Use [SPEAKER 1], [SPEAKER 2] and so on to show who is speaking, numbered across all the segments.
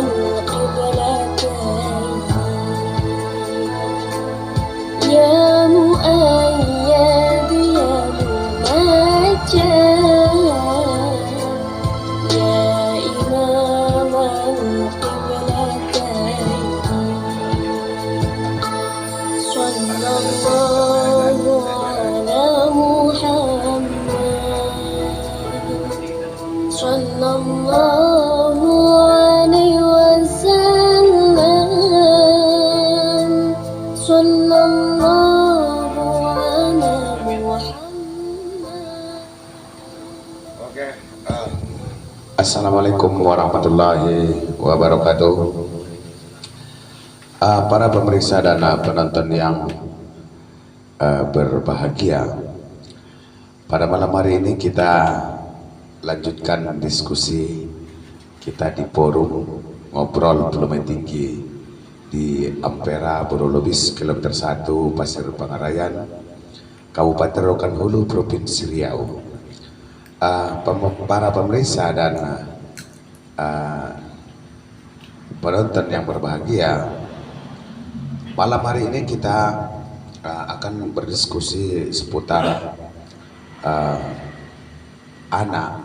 [SPEAKER 1] القبلتين يا مؤيد يا ممجد يا إمام القبلتين صلى الله على محمد صلى الله عليه وسلم صلى الله على محمد.
[SPEAKER 2] Oke. Assalamualaikum warahmatullahi wabarakatuh. Para pemirsa dan penonton yang berbahagia, pada malam hari ini kita lanjutkan diskusi kita di forum ngobrol Pelume Tinggi di Ampera Borolobis kilometer 1 Pasir Pangarayan, Kabupaten Rokan Hulu, Provinsi Riau. Para pemirsa dan penonton yang berbahagia, malam hari ini kita akan berdiskusi seputar anak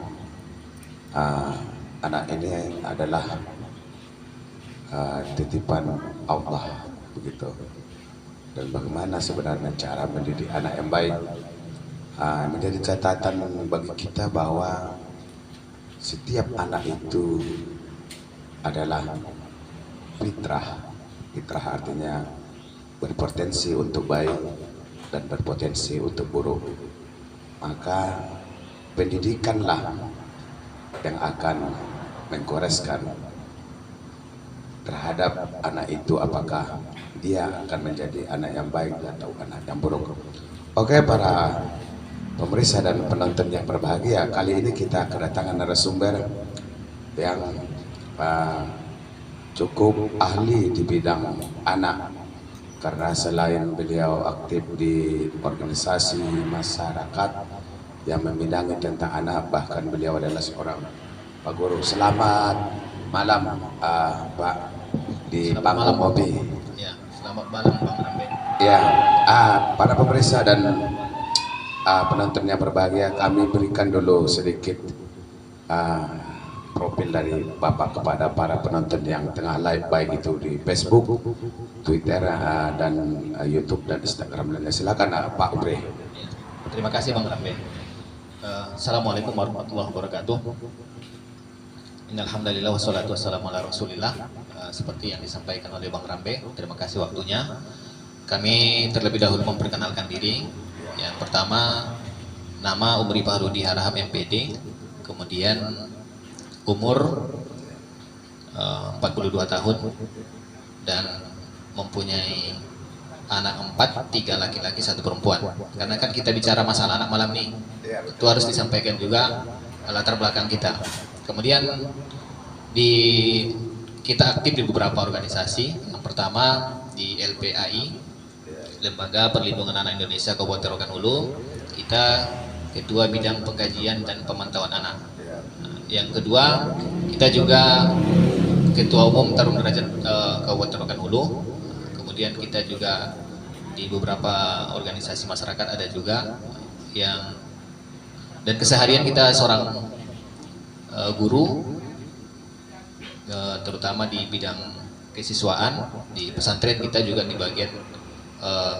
[SPEAKER 2] ini adalah titipan Allah, begitu. Dan bagaimana sebenarnya cara mendidik anak yang baik. Menjadi catatan bagi kita bahwa setiap anak itu adalah fitrah. Fitrah artinya berpotensi untuk baik dan berpotensi untuk buruk. Maka pendidikanlah yang akan menggoreskan terhadap anak itu, apakah dia akan menjadi anak yang baik atau anak yang buruk. Oke, para pemirsa dan penonton yang berbahagia, kali ini kita kedatangan narasumber yang cukup ahli di bidang anak, karena selain beliau aktif di organisasi masyarakat yang membidangi tentang anak, bahkan beliau adalah seorang Pak Guru. Selamat malam Pak di Panggung Mobi.
[SPEAKER 3] Ya, selamat malam Bang Rambe.
[SPEAKER 2] Ya, para pemirsa dan penonton yang berbahagia, kami berikan dulu sedikit profil dari Bapak kepada para penonton yang tengah live, baik itu di Facebook, Twitter, dan YouTube dan Instagram lainnya. Silakan Pak Ubre.
[SPEAKER 3] Terima kasih Bang Rambe. Assalamualaikum warahmatullahi wabarakatuh. Innalhamdulillah wassalatu wassalamu ala rasulillah. Seperti yang disampaikan oleh Bang Rambe, terima kasih waktunya. Kami terlebih dahulu memperkenalkan diri. Yang pertama, nama Umri Fahrudi Harahap MPD, kemudian umur 42 tahun dan mempunyai anak 4, 3 laki-laki, 1 perempuan. Karena kan kita bicara masalah anak malam nih, itu harus disampaikan juga latar belakang kita. Kemudian kita aktif di beberapa organisasi. Yang pertama di LPAI, Lembaga Perlindungan Anak Indonesia Kabupaten Rokan Hulu. Kita ketua bidang pengkajian dan pemantauan anak. Yang kedua, kita juga ketua umum Tarung Derajat Kabupaten Rokan Hulu. Kemudian kita juga di beberapa organisasi masyarakat ada juga yang, dan keseharian kita seorang guru, terutama di bidang kesiswaan. Di pesantren kita juga di bagian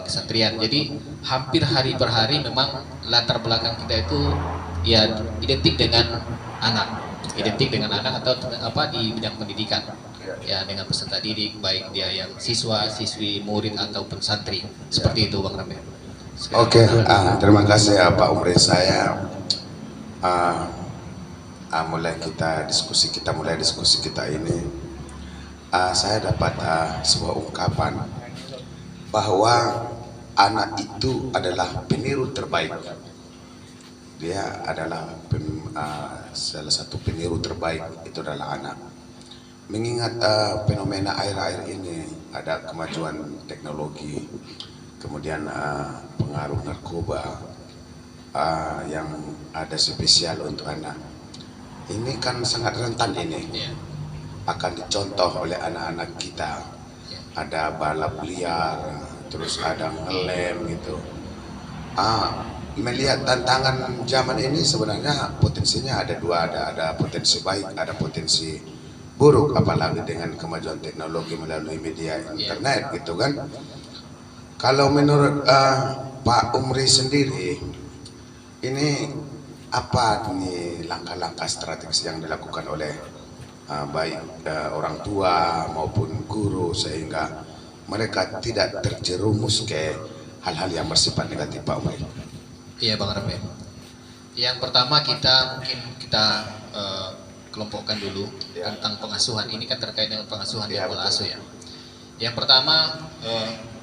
[SPEAKER 3] kesantrian. Jadi hampir hari per hari memang latar belakang kita itu ya identik dengan anak, atau di bidang pendidikan, ya, dengan peserta didik, baik dia yang siswa, siswi, murid ataupun santri. Seperti itu Bang Rambe.
[SPEAKER 2] Oke, terima kasih ya Pak Umri. Saya mulai diskusi kita ini, saya dapat sebuah ungkapan bahwa anak itu adalah peniru terbaik. Dia adalah salah satu peniru terbaik, itu adalah anak. Mengingat fenomena akhir-akhir ini, ada kemajuan teknologi, kemudian pengaruh narkoba yang ada spesial untuk anak. Ini kan sangat rentan ini. akan dicontoh oleh anak-anak kita. Ada balap liar, terus ada ngelem gitu. Melihat tantangan zaman ini sebenarnya potensinya ada dua, ada potensi baik, ada potensi buruk, apalagi dengan kemajuan teknologi melalui media internet gitu kan. Kalau menurut Pak Umri sendiri, ini apa nih langkah-langkah strategis yang dilakukan oleh baik orang tua maupun guru sehingga mereka tidak terjerumus ke hal-hal yang bersifat negatif, Pak Umri?
[SPEAKER 3] Iya Bang Rabe. Yang pertama kita kelompokkan dulu tentang pengasuhan. Ini kan terkait dengan pengasuhan dan pola asuh ya. Yang pertama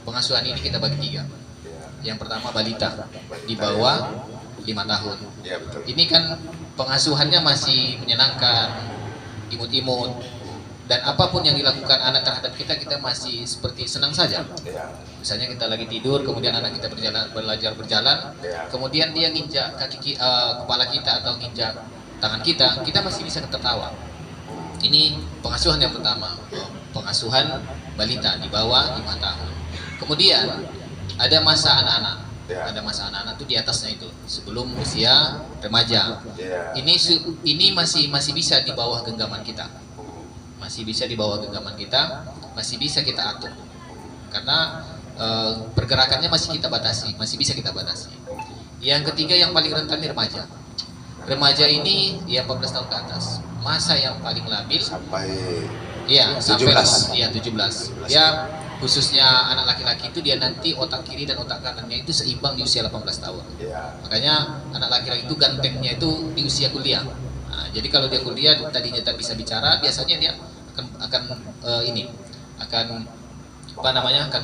[SPEAKER 3] pengasuhan ini kita bagi 3. Yang pertama balita di bawah 5 tahun.
[SPEAKER 2] Ya, betul.
[SPEAKER 3] Ini kan pengasuhannya masih menyenangkan, imut-imut, dan apapun yang dilakukan anak terhadap kita masih seperti senang saja. Misalnya kita lagi tidur, kemudian anak kita belajar berjalan, kemudian dia nginjak kepala kita atau nginjak tangan kita masih bisa tertawa. Ini pengasuhan yang pertama, pengasuhan balita di bawah 5 tahun. Kemudian ada masa anak-anak. Ada masa anak-anak itu di atasnya itu sebelum usia remaja. Ini masih bisa di bawah genggaman kita. Masih bisa di bawah genggaman kita, masih bisa kita atur. Karena pergerakannya masih kita batasi, masih bisa kita batasi. Yang ketiga yang paling rentan di remaja. Remaja ini ya 14 tahun ke atas. Masa yang paling labil
[SPEAKER 2] sampai
[SPEAKER 3] 17. Iya, 17. Ya, khususnya anak laki-laki itu dia nanti otak kiri dan otak kanannya itu seimbang di usia 18 tahun. Makanya anak laki-laki itu gantengnya itu di usia kuliah. Nah, jadi kalau dia kuliah tadinya tak bisa bicara, biasanya dia akan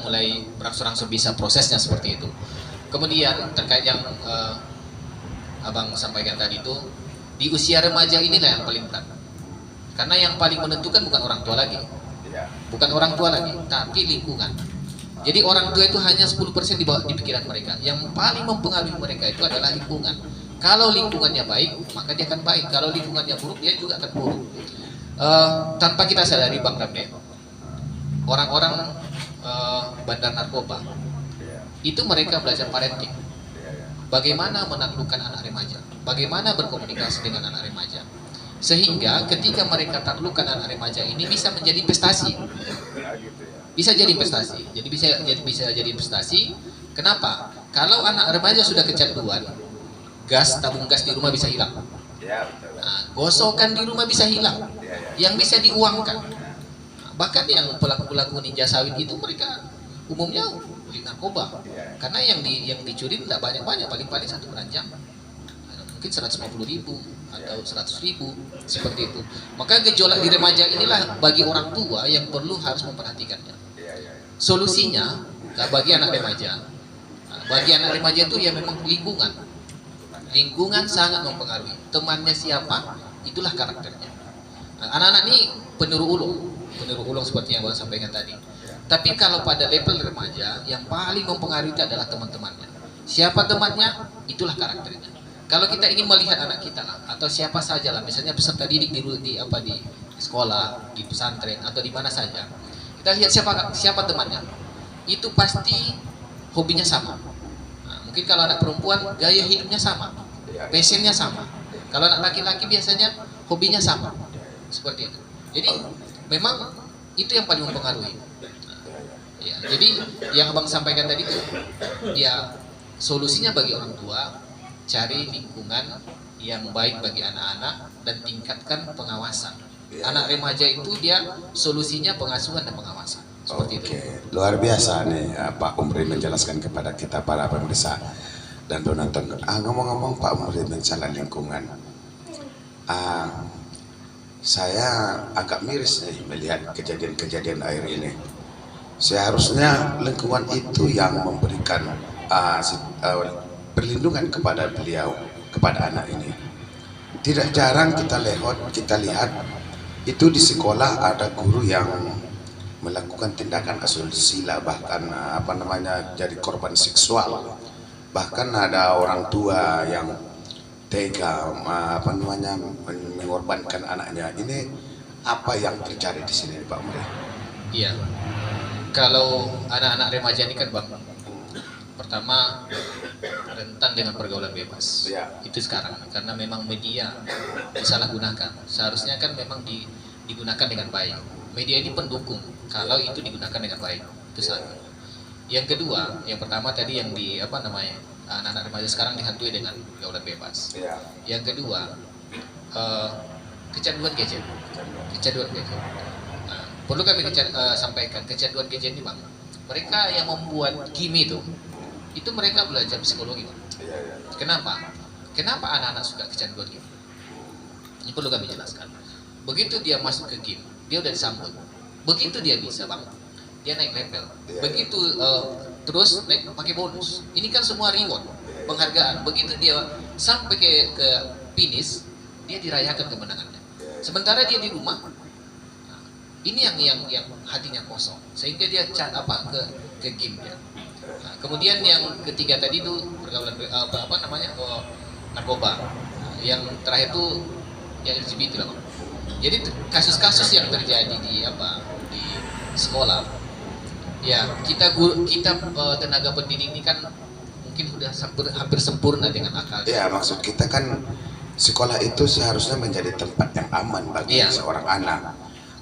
[SPEAKER 3] mulai berangsur-angsur bisa prosesnya seperti itu. Kemudian terkait yang Abang sampaikan tadi itu, di usia remaja inilah yang paling berat. Karena yang paling menentukan bukan orang tua lagi. Bukan orang tua lagi, tapi lingkungan. Jadi orang tua itu hanya 10% di pikiran mereka. Yang paling mempengaruhi mereka itu adalah lingkungan. Kalau lingkungannya baik, maka dia akan baik. Kalau lingkungannya buruk, dia juga akan buruk. Tanpa kita sadari Bang Ramne, orang-orang bandar narkoba itu mereka belajar parenting. Bagaimana menaklukkan anak remaja, bagaimana berkomunikasi dengan anak remaja, sehingga ketika mereka taklukkan anak remaja ini bisa menjadi investasi, bisa jadi investasi. Jadi bisa jadi investasi. Kenapa? Kalau anak remaja sudah kecanduan, tabung gas di rumah bisa hilang. Nah, gosokan di rumah bisa hilang, yang bisa diuangkan. Bahkan yang pelaku-pelaku ninja sawit itu mereka umumnya beli narkoba, karena yang dicuri tidak banyak-banyak, paling-paling 1 keranjang, mungkin 150.000 atau 100.000 seperti itu. Maka gejolak di remaja inilah bagi orang tua yang harus memperhatikannya. Solusinya bagi anak remaja, itu ya memang lingkungan sangat mempengaruhi. Temannya siapa, itulah karakternya. Anak-anak ini peniru ulung seperti yang Bang sampaikan tadi. Tapi kalau pada level remaja, yang paling mempengaruhi itu adalah teman-temannya. Siapa temannya, itulah karakternya. Kalau kita ingin melihat anak kita lah, atau siapa saja lah, misalnya peserta didik di sekolah, di pesantren, atau di mana saja, kita lihat siapa temannya. Itu pasti hobinya sama. Nah, mungkin kalau anak perempuan, gaya hidupnya sama, passionnya sama. Kalau anak laki-laki biasanya hobinya sama, seperti itu. Jadi memang itu yang paling mempengaruhi. Ya, jadi yang Abang sampaikan tadi itu, ya solusinya bagi orang tua, cari lingkungan yang baik bagi anak-anak dan tingkatkan pengawasan. Anak remaja itu dia solusinya pengasuhan dan pengawasan. Seperti itu.
[SPEAKER 2] Luar biasa nih Pak Umri menjelaskan kepada kita para pemirsa dan penonton. Ngomong-ngomong Pak Umri masalah lingkungan, saya agak miris nih melihat kejadian-kejadian air ini. Seharusnya lingkungan itu yang memberikan perlindungan kepada beliau, kepada anak ini. Tidak jarang kita lihat itu di sekolah ada guru yang melakukan tindakan asusila, bahkan jadi korban seksual. Bahkan ada orang tua yang tega mengorbankan anaknya. Ini Apa yang terjadi di sini Pak Umri?
[SPEAKER 3] Iya. Kalau anak-anak remaja ini kan Bang, pertama rentan dengan pergaulan bebas.
[SPEAKER 2] Ya.
[SPEAKER 3] Itu sekarang karena memang media disalahgunakan. Seharusnya kan memang digunakan dengan baik. Media ini pendukung kalau itu digunakan dengan baik. Itu satu. Yang kedua, yang pertama tadi yang di apa namanya, anak-anak remaja sekarang dihantui dengan pergaulan bebas.
[SPEAKER 2] Ya.
[SPEAKER 3] Yang kedua, kecanduan gadget. Kecanduan gadget. Nah, perlu kami sampaikan kecanduan gadget ini Bang. Mereka yang membuat game itu mereka belajar psikologi Bang.
[SPEAKER 2] Ya, ya.
[SPEAKER 3] Kenapa? Kenapa anak-anak suka kecanduan game? Ini perlu kami jelaskan. Begitu dia masuk ke game, dia udah disambut. Begitu dia bisa Bang, dia naik level. Begitu terus naik pakai bonus. Ini kan semua reward, penghargaan. Begitu dia sampai ke finish, dia dirayakan kemenangannya. Sementara dia di rumah, nah, ini yang hatinya kosong, sehingga dia ke game dia. Nah, kemudian yang ketiga tadi itu pergaulan narkoba. Nah, yang terakhir itu yang LGBT lah Bang. Jadi kasus-kasus yang terjadi di sekolah, ya kita tenaga pendidik ini kan mungkin sudah hampir sempurna dengan akal.
[SPEAKER 2] Ya, maksud kita kan sekolah itu seharusnya menjadi tempat yang aman bagi seorang anak.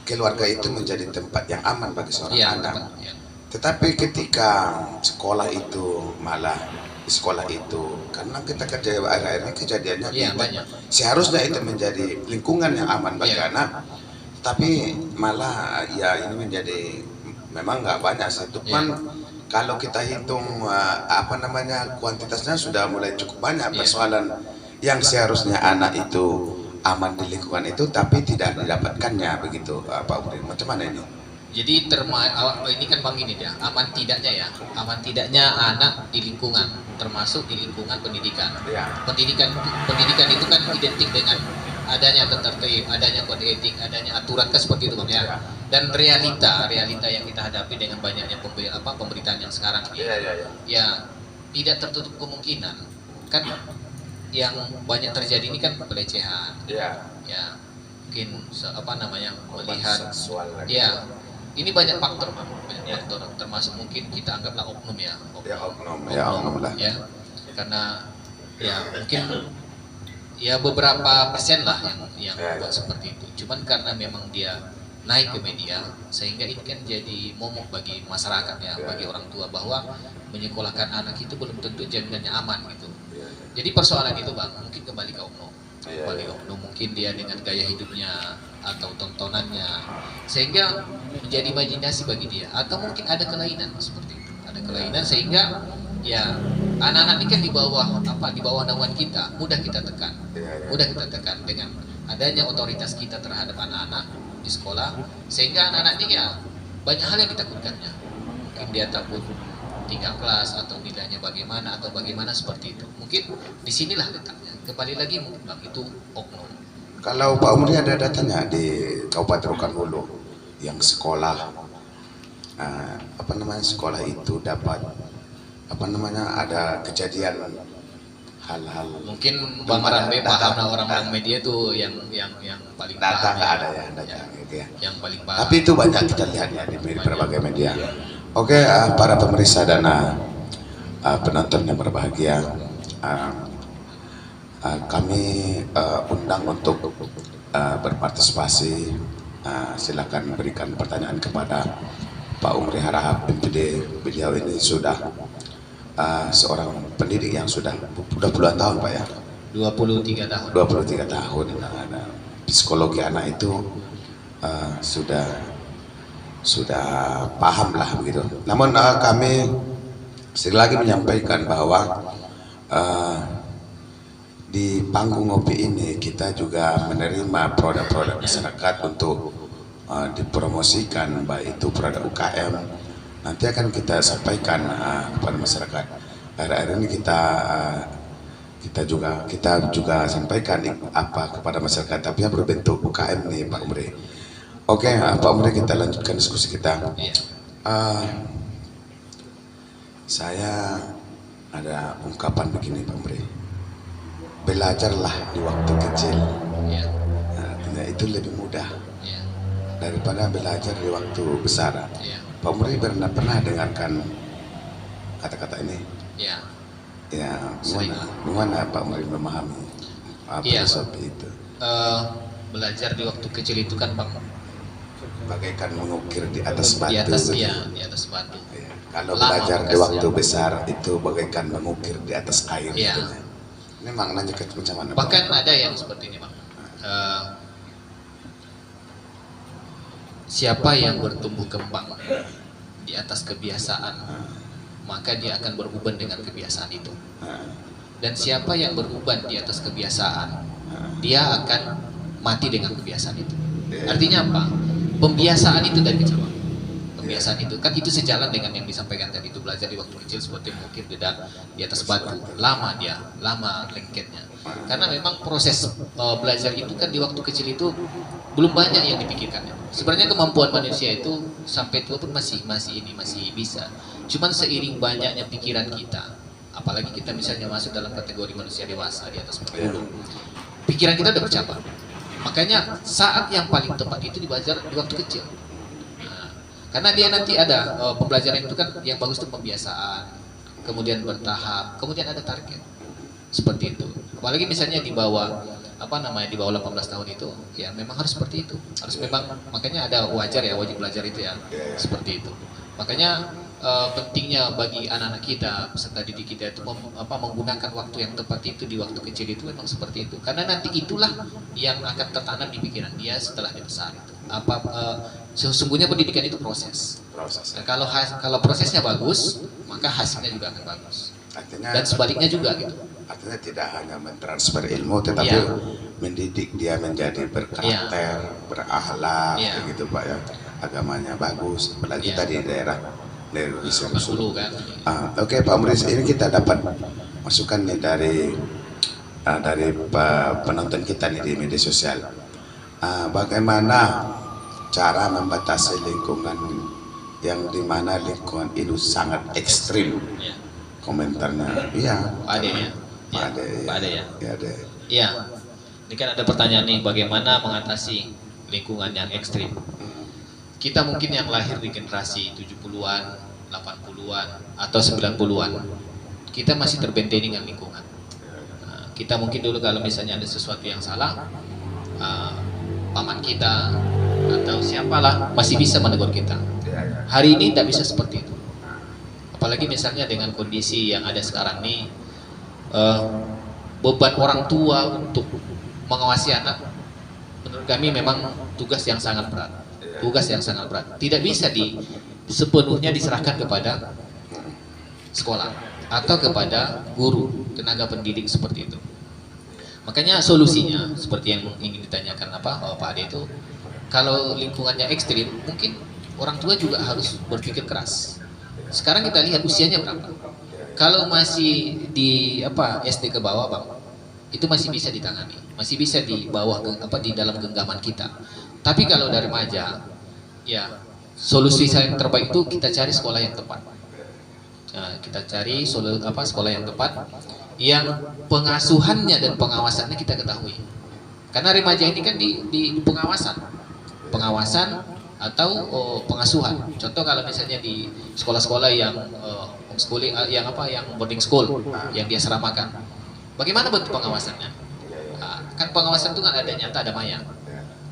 [SPEAKER 2] Keluarga itu menjadi tempat yang aman bagi seorang anak. Tetapi ketika sekolah itu malah di sekolah itu, karena kita kerja akhir-akhir kejadiannya banyak. Seharusnya itu menjadi lingkungan yang aman bagi anak, tapi malah ya ini menjadi memang nggak banyak sih. Cuman kalau kita hitung kuantitasnya sudah mulai cukup banyak persoalan yang seharusnya anak itu aman di lingkungan itu tapi tidak didapatkannya begitu Pak Umri. Macam mana ini?
[SPEAKER 3] Jadi ini kan Bang ini dia, aman tidaknya anak di lingkungan, termasuk di lingkungan pendidikan. Pendidikan itu kan identik dengan adanya tertib, adanya kode etik, adanya aturan kan seperti itu Bang ya. Dan realita yang kita hadapi dengan banyaknya pemberitaan yang sekarang ini, ya tidak tertutup kemungkinan kan yang banyak terjadi ini kan pelecehan, ya mungkin melihat, ya ini banyak faktor Bang, termasuk mungkin kita anggaplah oknum ya, oknum lah. Ya, karena ya mungkin ya beberapa persen lah yang buat seperti itu. Cuman karena memang dia naik ke media, sehingga ini kan jadi momok bagi masyarakat ya, bagi orang tua bahwa menyekolahkan anak itu belum tentu jaminannya aman gitu. Jadi persoalan itu Bang, mungkin kembali ke oknum. Mungkin dia dengan gaya hidupnya atau tontonannya, sehingga menjadi imajinasi bagi dia, atau mungkin ada kelainan seperti itu. Ada kelainan sehingga ya anak-anak ini kan di bawah naungan kita, mudah kita tekan dengan adanya otoritas kita terhadap anak-anak di sekolah, sehingga anak-anak ini ya banyak hal yang ditakutkannya. Mungkin dia takut tinggal kelas atau nilainya bagaimana seperti itu. Mungkin disinilah letaknya. Kembali lagi mungkin Bang, itu oknum.
[SPEAKER 2] Kalau Pak Umri ada datanya di Kabupaten Rokan Hulu yang sekolah sekolah itu dapat ada kejadian hal-hal
[SPEAKER 3] mungkin Bang Rambe paham orang-orang media itu yang paling
[SPEAKER 2] data
[SPEAKER 3] paham
[SPEAKER 2] nggak ada ya data gitu ya.
[SPEAKER 3] Yang paling paham.
[SPEAKER 2] Tapi itu banyak kita lihatnya di berbagai media. Oke, para pemirsa dan penonton yang berbahagia, kami undang untuk berpartisipasi. Silakan berikan pertanyaan kepada Pak Umri Harahap MPD. Beliau ini sudah seorang pendidik yang sudah puluhan tahun Pak ya.
[SPEAKER 3] 23 tahun.
[SPEAKER 2] 23 tahun. Psikologi anak itu sudah paham lah begitu. Namun kami sekali lagi menyampaikan bahwa di panggung ngopi ini kita juga menerima produk-produk masyarakat untuk dipromosikan, baik itu produk UKM. Nanti akan kita sampaikan kepada masyarakat. Akhir-akhir ini kita juga sampaikan kepada masyarakat, tapi yang berbentuk UKM nih Pak Umri. Oke, Pak Umri, kita lanjutkan diskusi kita. Saya ada ungkapan begini Pak Umri. Belajarlah di waktu kecil. Artinya itu lebih mudah. daripada belajar di waktu besar.
[SPEAKER 3] Ya.
[SPEAKER 2] Pak Muri pernah dengarkan kata-kata ini?
[SPEAKER 3] Ya.
[SPEAKER 2] Ya,
[SPEAKER 3] Sering.
[SPEAKER 2] gimana Pak Muri memahami
[SPEAKER 3] Iya.
[SPEAKER 2] filosofi itu?
[SPEAKER 3] Belajar di waktu kecil itu kan Bang,
[SPEAKER 2] Bagaikan mengukir di atas batu.
[SPEAKER 3] di atas
[SPEAKER 2] gitu.
[SPEAKER 3] ya, di atas batu.
[SPEAKER 2] Ya. Kalau
[SPEAKER 3] Lama
[SPEAKER 2] belajar di
[SPEAKER 3] prosesnya.
[SPEAKER 2] waktu besar itu bagaikan mengukir di atas air.
[SPEAKER 3] Iya.
[SPEAKER 2] Gitu. Ini maknanya macam mana? Pak?
[SPEAKER 3] Bahkan ada yang seperti ini Bang. Siapa yang bertumbuh kembang di atas kebiasaan, maka dia akan beruban dengan kebiasaan itu. Dan siapa yang beruban di atas kebiasaan, dia akan mati dengan kebiasaan itu. Artinya apa? Pembiasaan itu dari kecil. Pembiasaan itu kan itu sejalan dengan yang disampaikan tadi, itu belajar di waktu kecil seperti mungkin di atas batu. Lama lengketnya. Karena memang proses belajar itu kan di waktu kecil itu belum banyak yang dipikirkannya. Sebenarnya kemampuan manusia itu sampai tua pun masih bisa. Cuman seiring banyaknya pikiran kita, apalagi kita misalnya masuk dalam kategori manusia dewasa di atas 40, pikiran kita udah bercabang. Makanya saat yang paling tepat itu belajar di waktu kecil. Nah, karena dia nanti ada pembelajaran itu kan yang bagus itu pembiasaan, kemudian bertahap, kemudian ada target. Seperti itu. Apalagi misalnya di bawah di bawah 18 tahun itu, ya memang harus seperti itu. Harus memang, makanya ada wajib belajar itu ya. Seperti itu. Makanya pentingnya bagi anak-anak kita, peserta didik kita itu menggunakan waktu yang tepat itu di waktu kecil itu memang seperti itu. Karena nanti itulah yang akan tertanam di pikiran dia setelah dia besar itu. Sesungguhnya pendidikan itu proses. Nah, kalau prosesnya bagus, maka hasilnya juga akan bagus. Dan sebaliknya juga gitu.
[SPEAKER 2] Artinya tidak hanya mentransfer ilmu, tetapi mendidik dia menjadi berkarakter, berakhlak, gitu Pak ya. Agamanya bagus, apalagi tadi daerah
[SPEAKER 3] Dulu kan.
[SPEAKER 2] Oke Pak Muris, ini kita dapat masukan nih dari penonton kita nih di media sosial. Bagaimana cara membatasi lingkungan yang dimana lingkungan itu sangat ekstrim? Komentarnya, iya.
[SPEAKER 3] Pak Ade ya.
[SPEAKER 2] Pak Ade ya.
[SPEAKER 3] Iya. Ini kan ada pertanyaan nih, bagaimana mengatasi lingkungan yang ekstrim? Kita mungkin yang lahir di generasi 70-an, 80-an, atau 90-an, kita masih terbentengi dengan lingkungan. Nah, kita mungkin dulu kalau misalnya ada sesuatu yang salah, paman kita atau siapalah masih bisa menegur kita. Hari ini tidak bisa seperti itu. Apalagi misalnya dengan kondisi yang ada sekarang nih, beban orang tua untuk mengawasi anak, menurut kami memang tugas yang sangat berat. Tidak bisa sepenuhnya diserahkan kepada sekolah atau kepada guru, tenaga pendidik seperti itu. Makanya solusinya seperti yang ingin ditanyakan Pak Ade itu, kalau lingkungannya ekstrim, mungkin orang tua juga harus berpikir keras. Sekarang kita lihat usianya berapa. Kalau masih di SD ke bawah Bang, itu masih bisa ditangani, masih bisa di bawah di dalam genggaman kita. Tapi kalau dari remaja, ya solusi yang terbaik itu kita cari sekolah yang tepat. Nah, kita cari sekolah yang tepat, yang pengasuhannya dan pengawasannya kita ketahui. Karena remaja ini kan di pengawasan atau pengasuhan. Contoh kalau misalnya di sekolah-sekolah yang homeschooling, yang boarding school, yang diasramakan, bagaimana bentuk pengawasannya? Nah, kan pengawasan itu kan ada nyata, ada maya.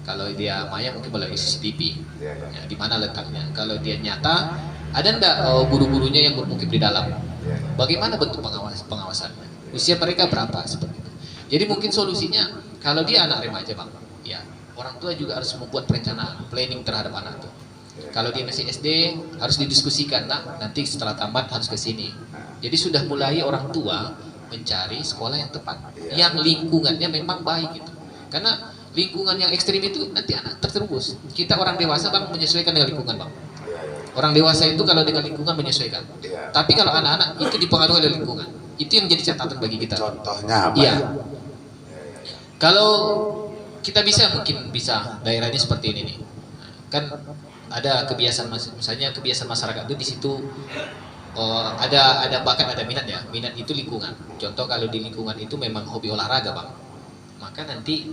[SPEAKER 3] Kalau dia maya mungkin melalui CCTV, ya, di mana letaknya. Kalau dia nyata, ada enggak guru-gurunya yang bermukim di dalam? Bagaimana bentuk pengawasannya? Usia mereka berapa seperti itu? Jadi mungkin solusinya kalau dia anak remaja Bang, ya orang tua juga harus membuat perencanaan, planning terhadap anak itu. Kalau dia masih SD harus didiskusikan, nanti setelah tamat harus ke sini. Jadi sudah mulai orang tua mencari sekolah yang tepat, yang lingkungannya memang baik gitu. Karena lingkungan yang ekstrim itu nanti anak terjerumus. Kita orang dewasa Bang menyesuaikan dengan lingkungan Bang. Orang dewasa itu kalau dengan lingkungan menyesuaikan. Tapi kalau anak-anak itu dipengaruhi oleh lingkungan. Itu yang jadi catatan bagi kita.
[SPEAKER 2] Contohnya apa?
[SPEAKER 3] Iya. Kalau kita mungkin bisa daerah ini seperti ini nih. Kan ada kebiasaan, misalnya kebiasaan masyarakat itu di situ ada bakat, ada minat ya. Minat itu lingkungan. Contoh kalau di lingkungan itu memang hobi olahraga Bang, maka nanti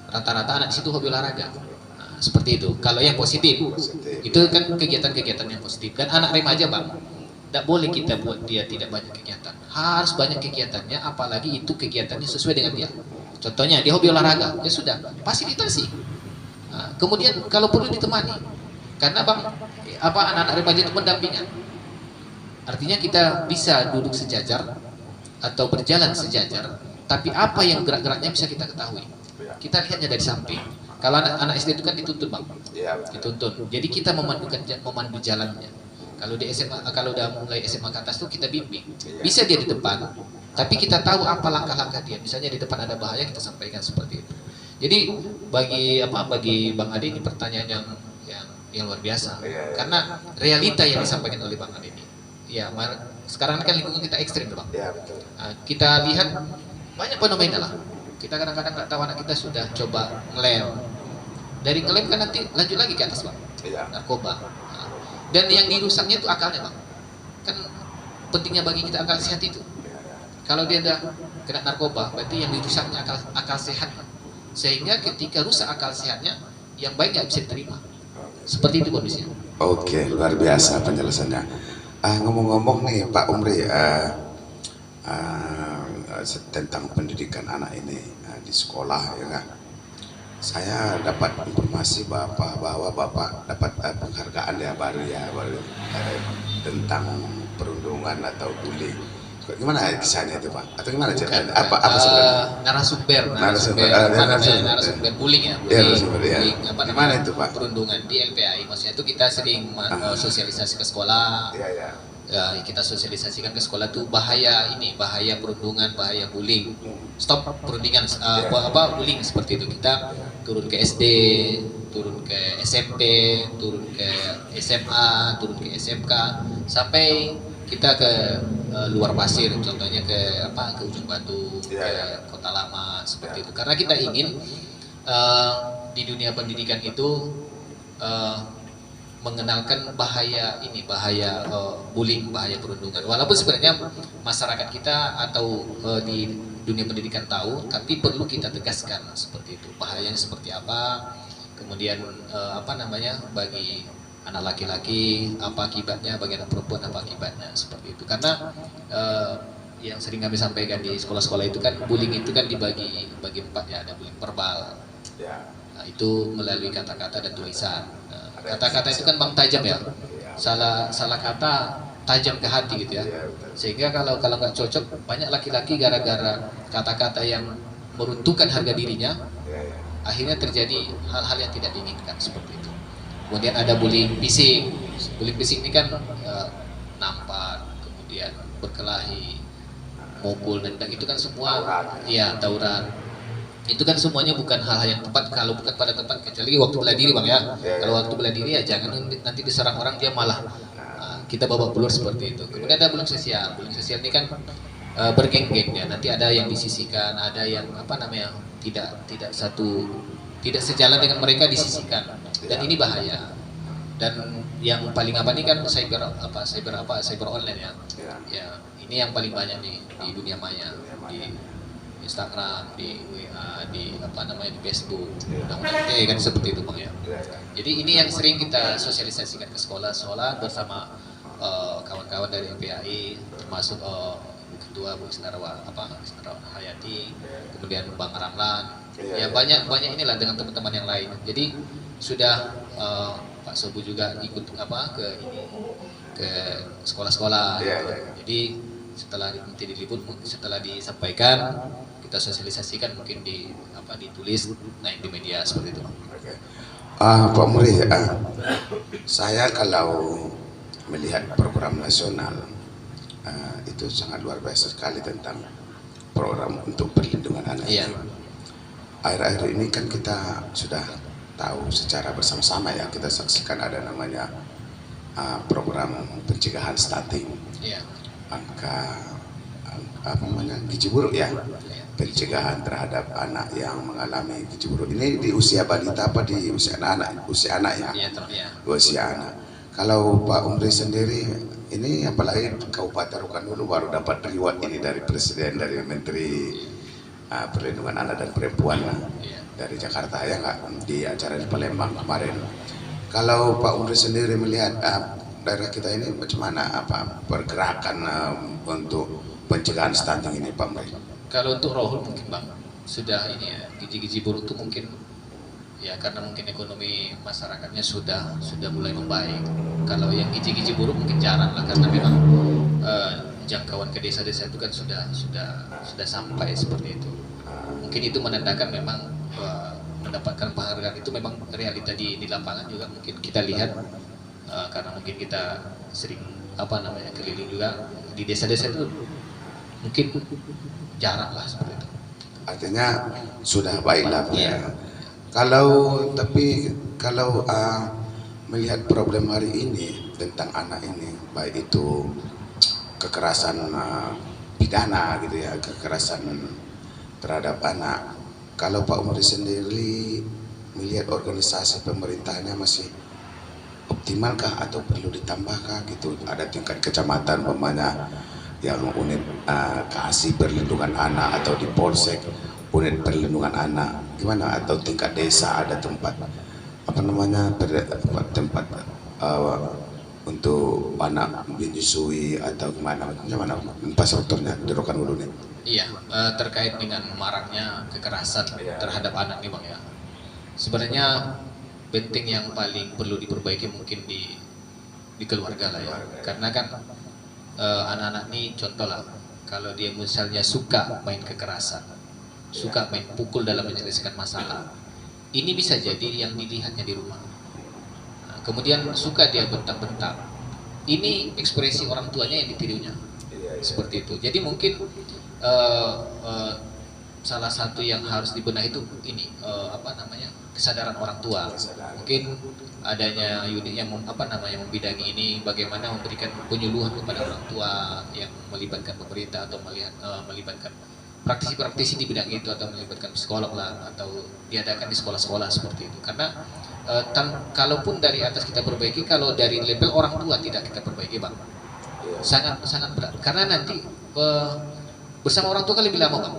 [SPEAKER 3] rata-rata anak di situ hobi olahraga. Nah, seperti itu. Kalau yang positif,
[SPEAKER 2] Positif.
[SPEAKER 3] itu kan kegiatan-kegiatan yang positif. Dan anak remaja bang, tidak boleh kita buat dia tidak banyak kegiatan. Harus banyak kegiatannya, apalagi itu kegiatannya sesuai dengan dia. Contohnya dia hobi olahraga, ya sudah fasilitasi. Nah, kemudian kalau perlu ditemani, karena bang anak-anak remaja itu pendampingan. Artinya kita bisa duduk sejajar atau berjalan sejajar, tapi apa yang gerak-geraknya bisa kita ketahui. Kita lihatnya dari samping. Kalau anak SD itu kan dituntun bang,
[SPEAKER 2] Iya.
[SPEAKER 3] dituntun. Jadi kita memandu jalannya. Kalau di SMA, kalau udah mulai SMA ke atas tuh kita bimbing. Bisa dia di depan, tapi kita tahu apa langkah-langkah dia. Misalnya di depan ada bahaya, kita sampaikan seperti itu. Jadi bagi Bang Ade ini pertanyaan yang luar biasa. Karena realita yang disampaikan oleh Bang Ade ini. Ya, sekarang kan lingkungan kita ekstrim bang.
[SPEAKER 2] Iya, betul.
[SPEAKER 3] Nah, kita lihat banyak fenomena lah. Kita kadang-kadang nggak tahu anak kita sudah coba ngelem. Dari ngelem kan nanti lanjut lagi ke atas bang.
[SPEAKER 2] Iya.
[SPEAKER 3] Narkoba. Nah, dan yang dirusaknya itu akalnya bang. Kan pentingnya bagi kita akal sehat itu. Kalau dia udah kena narkoba, berarti yang dirusaknya akal sehat. Sehingga ketika rusak akal sehatnya, yang baik nggak bisa diterima. Seperti itu kondisinya.
[SPEAKER 2] Oke, luar biasa penjelasannya. Ngomong-ngomong nih Pak Umri, tentang pendidikan anak ini di sekolah, ya kan? Saya dapat informasi bahwa Bapak dapat penghargaan ya baru tentang perundungan atau bullying. Gimana kisahnya itu Pak? Atau gimana ceritanya? Apa sebenarnya?
[SPEAKER 3] Narasumber bullying ya.
[SPEAKER 2] Bullying,
[SPEAKER 3] Apa
[SPEAKER 2] gimana
[SPEAKER 3] namanya?
[SPEAKER 2] itu Pak?
[SPEAKER 3] Perundungan di LPAI. Maksudnya itu kita sering sosialisasi ke sekolah.
[SPEAKER 2] Iya.
[SPEAKER 3] Ya, kita sosialisasikan ke sekolah tuh bahaya perundungan, bahaya bullying. Stop perundingan bullying seperti itu. Kita turun ke SD, turun ke SMP, turun ke SMA, turun ke SMK, sampai kita ke luar pasir, contohnya ke Ujung Batu, ke Kota Lama seperti itu. Karena kita ingin di dunia pendidikan itu mengenalkan bahaya bullying, bahaya perundungan. Walaupun sebenarnya masyarakat kita atau di dunia pendidikan tahu, tapi perlu kita tegaskan seperti itu. Bahayanya seperti apa, kemudian bagi anak laki-laki apa akibatnya, bagi anak perempuan apa akibatnya, seperti itu. Karena yang sering kami sampaikan di sekolah-sekolah itu kan bullying itu kan dibagi 4 ya, ada bullying verbal. Nah, itu melalui kata-kata dan tulisan. Kata-kata itu kan bang tajam ya, salah kata tajam ke hati gitu ya. Sehingga kalau nggak cocok, banyak laki-laki gara-gara kata-kata yang meruntuhkan harga dirinya, akhirnya terjadi hal-hal yang tidak diinginkan seperti itu. Kemudian ada bullying fisik. Bullying fisik ini kan nampar, kemudian berkelahi, mukul, nendang, itu kan semua tawuran. Itu kan semuanya bukan hal-hal yang tepat kalau bukan pada tempat, kecuali waktu bela diri bang ya. Kalau waktu bela diri ya jangan nanti diserang orang, dia malah kita babak belur seperti itu. Kemudian ada bullying sosial. Bullying sosial ini kan bergeng-geng ya. Nanti ada yang disisihkan, ada yang tidak sejalan dengan mereka disisihkan. Dan ini bahaya. Dan yang paling ini kan cyber online ya. Ya, ini yang paling banyak di dunia maya, di Instagram, di WA, di Facebook, kan seperti itu bang ya. Jadi ini yang sering kita sosialisasikan ke sekolah bersama kawan-kawan dari LPAI, termasuk Ketua Bu Isnarawa Hayati, kemudian Bang Ramlan, ya banyak inilah dengan teman-teman yang lain. Jadi sudah Pak Sobu juga ikut ke sekolah-sekolah. Jadi setelah disampaikan, kita sosialisasikan, mungkin ditulis, naik di media seperti itu.
[SPEAKER 2] Pak Muri, saya kalau melihat program nasional itu sangat luar biasa sekali tentang program untuk perlindungan anak. Akhir-akhir ini kan kita sudah tahu secara bersama-sama ya, kita saksikan ada namanya program pencegahan stunting. Angka gizi buruk ya, pencegahan terhadap anak yang mengalami gizi buruk ini di usia balita apa di usia anak ya? Usia anak. Kalau Pak Umri sendiri ini, apalagi Kabupaten Rokan Hulu baru dapat reward ini dari Presiden, dari Menteri Perlindungan Anak dan Perempuan. dari Jakarta ya nggak, di acara di Palembang kemarin. Kalau Pak Umri sendiri melihat daerah kita ini bagaimana pergerakan untuk pencegahan stunting ini Pak Umri?
[SPEAKER 3] Kalau untuk Rohul mungkin Bang sudah ini ya, gizi-gizi buruk itu mungkin ya karena mungkin ekonomi masyarakatnya sudah mulai membaik. Kalau yang gizi-gizi buruk mungkin jarang lah, karena memang jangkauan ke desa-desa itu kan sudah sampai seperti itu. Mungkin itu menandakan memang mendapatkan penghargaan itu memang realita di lapangan juga mungkin kita lihat, karena mungkin kita sering keliling juga di desa-desa itu mungkin jarang lah seperti itu.
[SPEAKER 2] Artinya sudah baiklah ya. Tapi kalau melihat problem hari ini tentang anak ini, baik itu kekerasan pidana gitu ya, kekerasan terhadap anak. Kalau Pak Umri sendiri melihat organisasi pemerintahnya masih optimalkah atau perlu ditambahkah gitu? Ada tingkat kecamatan umpamanya yang unit kasih perlindungan anak, atau di polsek unit perlindungan anak, gimana? Atau tingkat desa ada tempat tempat untuk anak menyusui atau gimana infrastrukturnya di Rokan Hulu nih?
[SPEAKER 3] Iya, terkait dengan maraknya kekerasan terhadap anak nih Bang ya. Sebenarnya benteng yang paling perlu diperbaiki mungkin di keluarga lah ya. Karena kan anak-anak ini contoh lah, kalau dia misalnya suka main kekerasan, suka main pukul dalam menyelesaikan masalah, ini bisa jadi yang dilihatnya di rumah. Nah, kemudian suka dia bentak-bentak, ini ekspresi orang tuanya yang ditirunya, seperti itu. Jadi mungkin salah satu yang harus dibenahi itu ini kesadaran orang tua. Mungkin adanya unit yang membidangi ini, bagaimana memberikan penyuluhan kepada orang tua yang melibatkan pemerintah atau melibatkan praktisi-praktisi di bidang itu, atau melibatkan psikolog lah, atau diadakan di sekolah-sekolah seperti itu. Karena kalaupun dari atas kita perbaiki, kalau dari level orang tua tidak kita perbaiki Bang, sangat berat. Karena nanti bersama orang tua kan lebih lama Bang.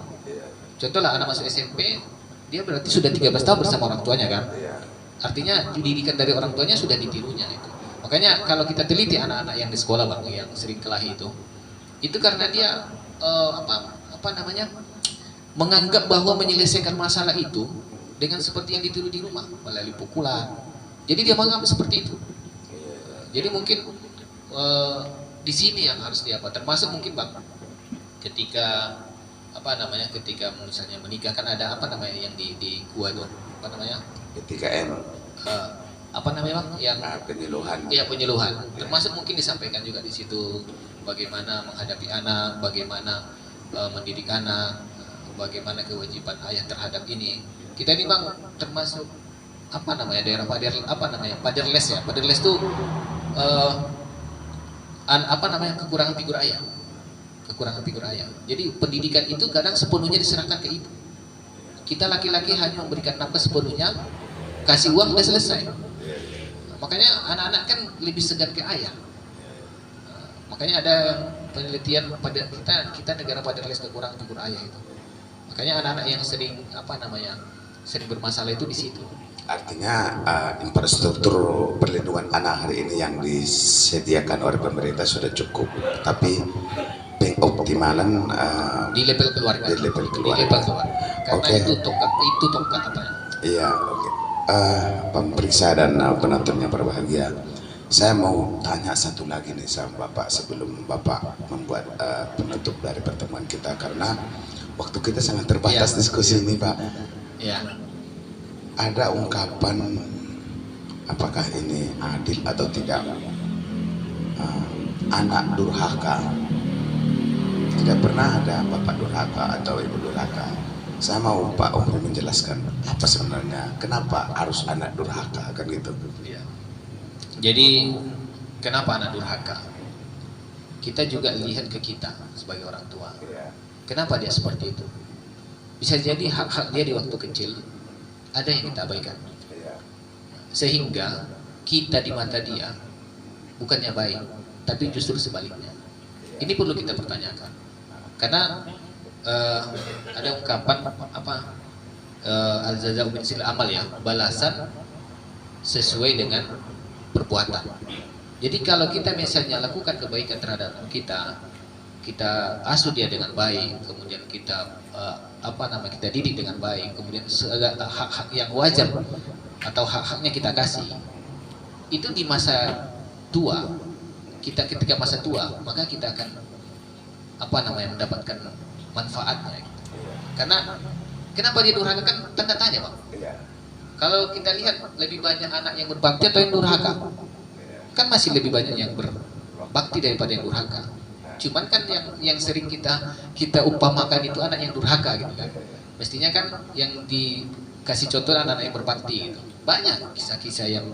[SPEAKER 3] Contoh lah, anak masuk SMP, dia berarti sudah 13 tahun bersama orang tuanya kan. Artinya didikan dari orang tuanya sudah ditirunya itu. Makanya kalau kita teliti anak-anak yang di sekolah Bang, yang sering kelahi itu karena dia menganggap bahwa menyelesaikan masalah itu dengan seperti yang ditiru di rumah, melalui pukulan. Jadi dia menganggap seperti itu. Jadi mungkin di sini yang harus termasuk mungkin Bang, ketika ketika misalnya menikah kan ada yang di gua itu
[SPEAKER 2] ketika
[SPEAKER 3] Bang, yang
[SPEAKER 2] penyuluhan.
[SPEAKER 3] Iya, penyuluhan. Termasuk mungkin disampaikan juga di situ bagaimana menghadapi anak, bagaimana mendidik anak, bagaimana kewajiban ayah terhadap ini. Kita ini Bang termasuk daerah paderles ya. Paderles itu kekurangan figur ayah. Jadi pendidikan itu kadang sepenuhnya diserahkan ke ibu. Kita laki-laki hanya memberikan nafkah sepenuhnya, kasih uang udah selesai. Makanya anak-anak kan lebih segan ke ayah. Makanya ada penelitian pada kita negara paderles kekurangan figur ayah itu. Makanya anak-anak yang sering sering bermasalah itu di situ.
[SPEAKER 2] Artinya infrastruktur perlindungan anak hari ini yang disediakan oleh pemerintah sudah cukup, tapi pengoptimalan
[SPEAKER 3] di level keluarga. Karena itu tongkat
[SPEAKER 2] Iya, oke. Pemeriksa dan penonton yang berbahagia, saya mau tanya satu lagi nih sama Bapak sebelum Bapak membuat penutup dari pertemuan kita, karena waktu kita sangat terbatas diskusi ini Pak.
[SPEAKER 3] Iya.
[SPEAKER 2] Ada ungkapan, apakah ini adil atau tidak, anak durhaka. Tidak pernah ada bapak durhaka atau ibu durhaka. Saya mau Pak Umri menjelaskan apa sebenarnya, kenapa harus anak durhaka kan gitu.
[SPEAKER 3] Ya. Jadi kenapa anak durhaka? Kita juga lihat ke kita sebagai orang tua. Kenapa dia seperti itu? Bisa jadi hak-hak dia di waktu kecil ada yang kita abaikan, sehingga kita di mata dia bukannya baik, tapi justru sebaliknya. Ini perlu kita pertanyakan, karena ada ungkapan al-jaza'u min jinsil amal ya, balasan sesuai dengan perbuatan. Jadi kalau kita misalnya lakukan kebaikan terhadap kita, kita asuh dia dengan baik, kemudian kita kita didik dengan baik, kemudian hak-hak yang wajar atau hak-haknya kita kasih, itu di masa tua kita, ketika masa tua, maka kita akan mendapatkan manfaatnya. Karena kenapa dia durhaka, kan tanda tanya, Pak. Kalau kita lihat lebih banyak anak yang berbakti atau yang durhaka, kan masih lebih banyak yang berbakti daripada yang durhaka. Cuman kan yang sering kita umpamakan itu anak yang durhaka gitu kan. Mestinya kan yang dikasih contoh anak-anak yang berbakti gitu. Banyak kisah-kisah yang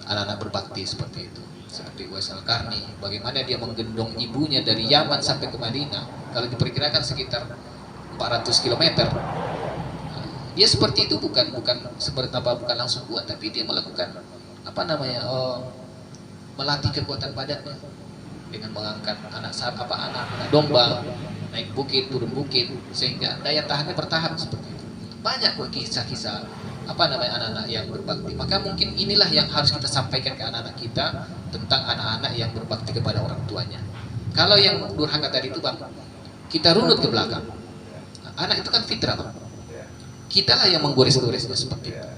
[SPEAKER 3] anak-anak berbakti seperti itu. Seperti Uwais Al-Qarni, bagaimana dia menggendong ibunya dari Yaman sampai ke Madinah. Kalau diperkirakan sekitar 400 km. Dia seperti itu bukan langsung kuat, tapi dia melakukan melatih kekuatan badannya dengan mengangkat anak domba, naik bukit, turun bukit, sehingga daya tahannya bertahan seperti itu. Banyak kisah-kisah anak-anak yang berbakti. Maka mungkin inilah yang harus kita sampaikan ke anak-anak kita tentang anak-anak yang berbakti kepada orang tuanya. Kalau yang durhaka tadi itu, Bang, kita runut ke belakang. Anak itu kan fitrah, Bang. Kitalah yang menggores-goresnya seperti itu.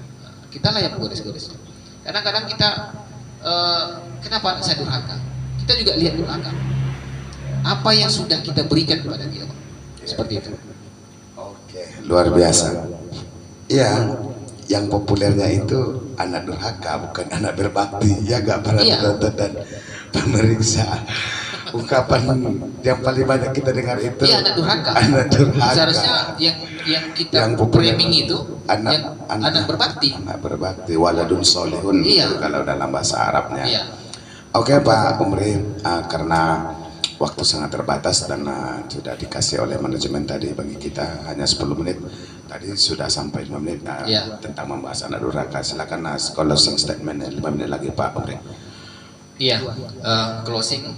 [SPEAKER 3] Kitalah yang menggores-goresnya. Kadang-kadang kita kenapa anak saya durhaka? Kita juga lihat durhaka. Apa yang sudah kita berikan kepada dia, Bang? Seperti itu.
[SPEAKER 2] Oke, luar biasa. Ya, yang populernya itu anak durhaka, bukan anak berbakti. Ya gak, para penonton dan pemeriksa. Ungkapan yang paling banyak kita dengar itu
[SPEAKER 3] anak durhaka.
[SPEAKER 2] Anak durhaka.
[SPEAKER 3] Seharusnya yang kita framing itu anak berbakti.
[SPEAKER 2] Anak berbakti, waladun solihun, itu kalau dalam bahasa Arabnya.
[SPEAKER 3] Iya.
[SPEAKER 2] Oke Pak Umri, karena waktu sangat terbatas dan sudah dikasih oleh manajemen tadi bagi kita hanya 10 menit. Tadi sudah sampai 5 menit tentang membahas anak durhaka. Silakan closing statement 5 menit lagi Pak Umri.
[SPEAKER 3] Iya, closing.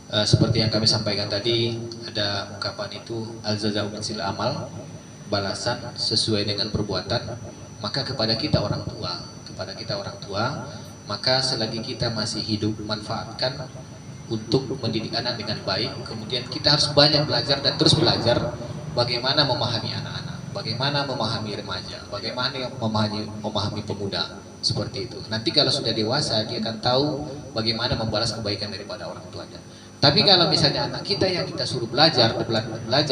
[SPEAKER 3] Seperti yang kami sampaikan tadi, ada ungkapan itu al-jaza'u min jinsil amal, balasan sesuai dengan perbuatan. Maka kepada kita orang tua, maka selagi kita masih hidup, manfaatkan untuk mendidik anak dengan baik. Kemudian kita harus banyak belajar dan terus belajar bagaimana memahami anak-anak, bagaimana memahami remaja, bagaimana memahami pemuda, seperti itu. Nanti kalau sudah dewasa, dia akan tahu bagaimana membalas kebaikan daripada orang tuanya. Tapi kalau misalnya anak kita yang kita suruh belajar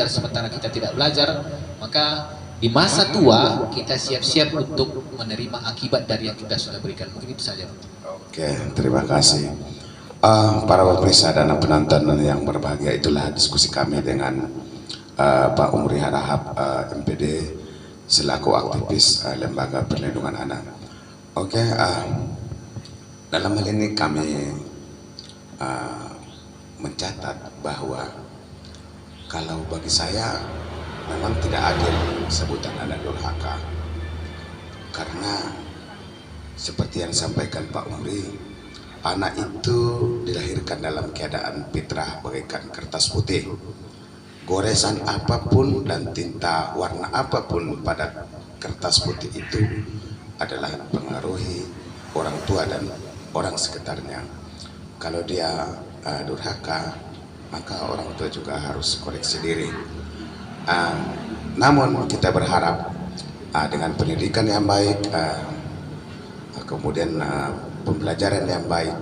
[SPEAKER 3] sementara kita tidak belajar, maka di masa tua kita siap-siap untuk menerima akibat dari yang kita sudah berikan. Mungkin itu saja.
[SPEAKER 2] Oke, terima kasih. Para pemirsa dan penonton yang berbahagia, itulah diskusi kami dengan Pak Umri Harahap, MPD, selaku aktivis Lembaga Perlindungan Anak. Oke, dalam hal ini kami mencatat bahwa kalau bagi saya memang tidak adil sebutan anak durhaka, karena seperti yang disampaikan Pak Umri, anak itu dilahirkan dalam keadaan fitrah bagaikan kertas putih. Goresan apapun dan tinta warna apapun pada kertas putih itu adalah mempengaruhi orang tua dan orang sekitarnya. Kalau dia durhaka, maka orang tua juga harus koreksi diri. Namun kita berharap dengan pendidikan yang baik, kemudian pembelajaran yang baik,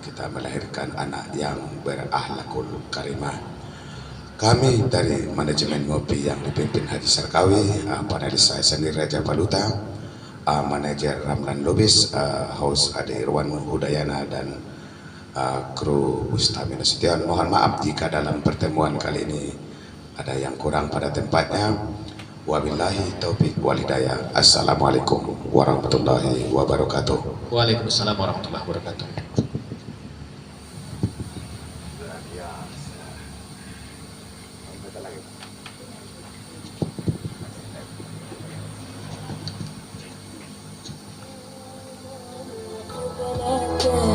[SPEAKER 2] kita melahirkan anak yang berakhlakul karimah. Kami dari manajemen Ngopi yang dipimpin Haji Sarkawi, panelis saya sendiri Raja Paluta, manajer Ramlan Lubis, host Ade Irwan Hudayana, dan kru Ustami Nasution. Mohon maaf jika dalam pertemuan kali ini ada yang kurang pada tempatnya. Wabillahi taufiq wal hidayah. Assalamualaikum warahmatullahi wabarakatuh.
[SPEAKER 3] Waalaikumsalam warahmatullahi wabarakatuh.
[SPEAKER 1] Yeah.